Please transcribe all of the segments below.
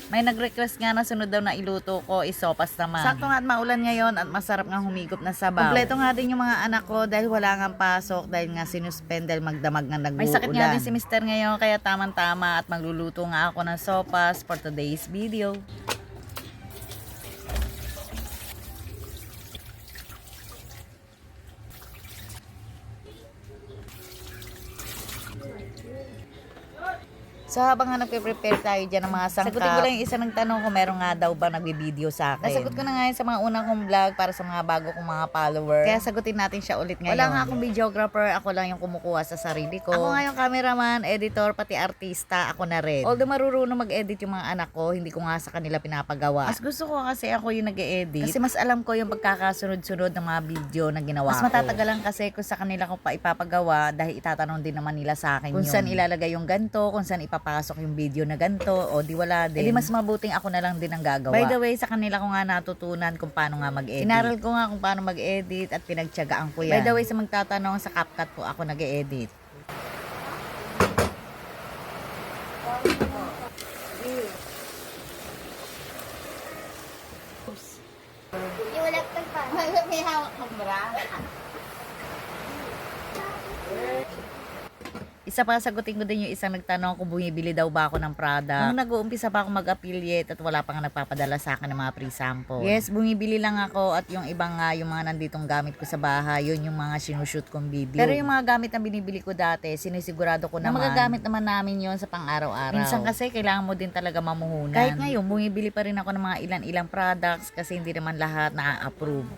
May nag-request nga na sunod daw na iluto ko, isopas naman. Sakto nga at maulan ngayon at masarap nga humigop na sabaw. Kompleto nga din yung mga anak ko dahil wala nga pasok dahil nga sinuspend dahil magdamag nga nag-uulan. May sakit nga din si Mister ngayon kaya tamang-tama at magluluto nga ako ng sopas for today's video. So habang nga nagpe-prepare tayo dyan ng mga sangkap, sagutin ko lang yung isa nagtanong kung meron nga daw ba nagbe-video sa akin. Nasagot ko na nga yun sa mga unang kong vlog para sa mga bago kong mga follower. Kaya sagutin natin siya ulit ngayon. Wala nga akong videographer, ako lang yung kumukuha sa sarili ko. Ako nga yung cameraman, editor, pati artista, ako na rin. Although marurunong mag-edit yung mga anak ko, hindi ko nga sa kanila pinapagawa. Mas gusto ko kasi ako yung nag-edit. Kasi mas alam ko yung pagkakasunod-sunod ng mga video na ginawa ko. Mas matatagalan kasi kung sa kanila ko pa ipapagawa dahil itatanong din naman nila sa akin kung saan ilalagay yung ganto, kung saan papasok yung video na ganito o di wala din. Di mas mabuting ako na lang din ang gagawa. By the way, sa kanila ko nga natutunan kung paano nga mag-edit. Inaral ko nga kung paano mag-edit at pinagtiyagaan ko yan. By the way, sa magtatanong, sa CapCut po ako nag-edit. Iwalak pa. May hawak mo bra. Isa pa sagutin ko din yung isang nagtanong kung bumibili daw ba ako ng product. Nung nag-uumpisa pa ako mag-affiliate at wala pa nga nagpapadala sa akin ng mga free sample. Yes, bumibili lang ako at yung ibang nga, yung mga nanditong gamit ko sa bahay, yun yung mga sinushoot kong video. Pero yung mga gamit na binibili ko dati, sinisigurado ko naman na magagamit naman namin yun sa pang-araw-araw. Minsan kasi kailangan mo din talaga mamuhunan. Kahit ngayon, bumibili pa rin ako ng mga ilan-ilang products kasi hindi naman lahat na-approve.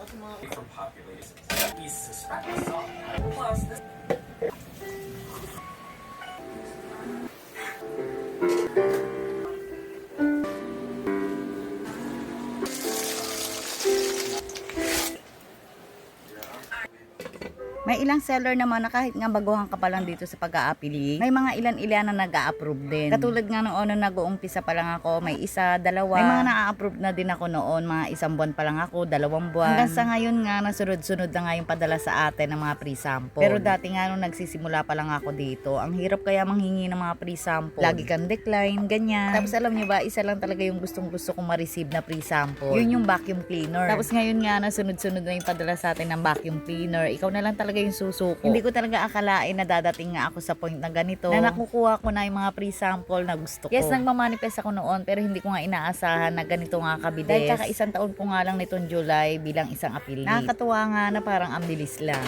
May ilang seller naman na kahit nga baguhan ka pa lang dito sa pag-a-affiliate, may mga ilan-ilan na nag-a-approve din. Katulad nga noon nung nag-uumpisa pa lang ako, may isa, dalawa. May mga na-a-approve na din ako noon, mga 1 buwan pa lang ako, 2 buwan. Hanggang sa ngayon nga, nasunod-sunod na nga yung padala sa atin ng mga free sample. Pero dati nga nung nagsisimula pa lang ako dito, ang hirap kaya manghingi ng mga free sample. Lagi kang decline, ganyan. Tapos alam nyo ba, isa lang talaga yung gustong-gusto kong ma-receive na free sample. Yun yung vacuum cleaner. Tapos ngayon nga, nasunod-sunod na yung padala sa atin ng vacuum cleaner. Ikaw na lang talaga yung susuko. Hindi ko talaga akalain na dadating nga ako sa point na ganito, na nakukuha ko na yung mga free sample na gusto ko. Yes, nagmamanifest ako noon pero hindi ko nga inaasahan na ganito nga kabilis. Dahil kaka-isang taon ko nga lang nitong July bilang isang affiliate. Nakakatuwa nga na parang ang bilis lang.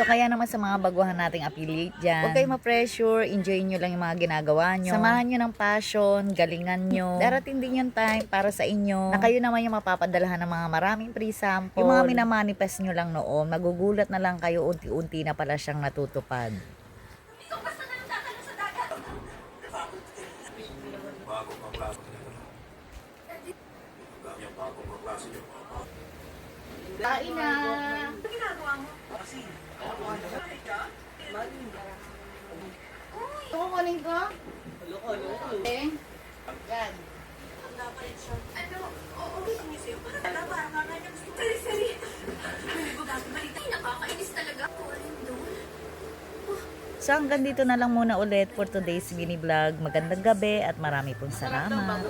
So kaya naman sa mga baguhan nating affiliate dyan, huwag kayong ma-pressure, enjoy nyo lang yung mga ginagawa nyo. Samahan nyo ng passion, galingan nyo. Darating din yung time para sa inyo na kayo naman yung mapapadalahan ng mga maraming free sample. Yung mga minamanifest nyo lang noon, magugulat na lang kayo unti-unti na pala siyang natutupad. Kain na! Kukunin ko? Eh? Yan. Ano? Okay kami sa'yo. Parang nakakanya. Sari-sari. Balita, nakakainis talaga. Kunin doon. So hanggang dito na lang muna ulit for today's mini vlog. Magandang gabi at marami pong salamat.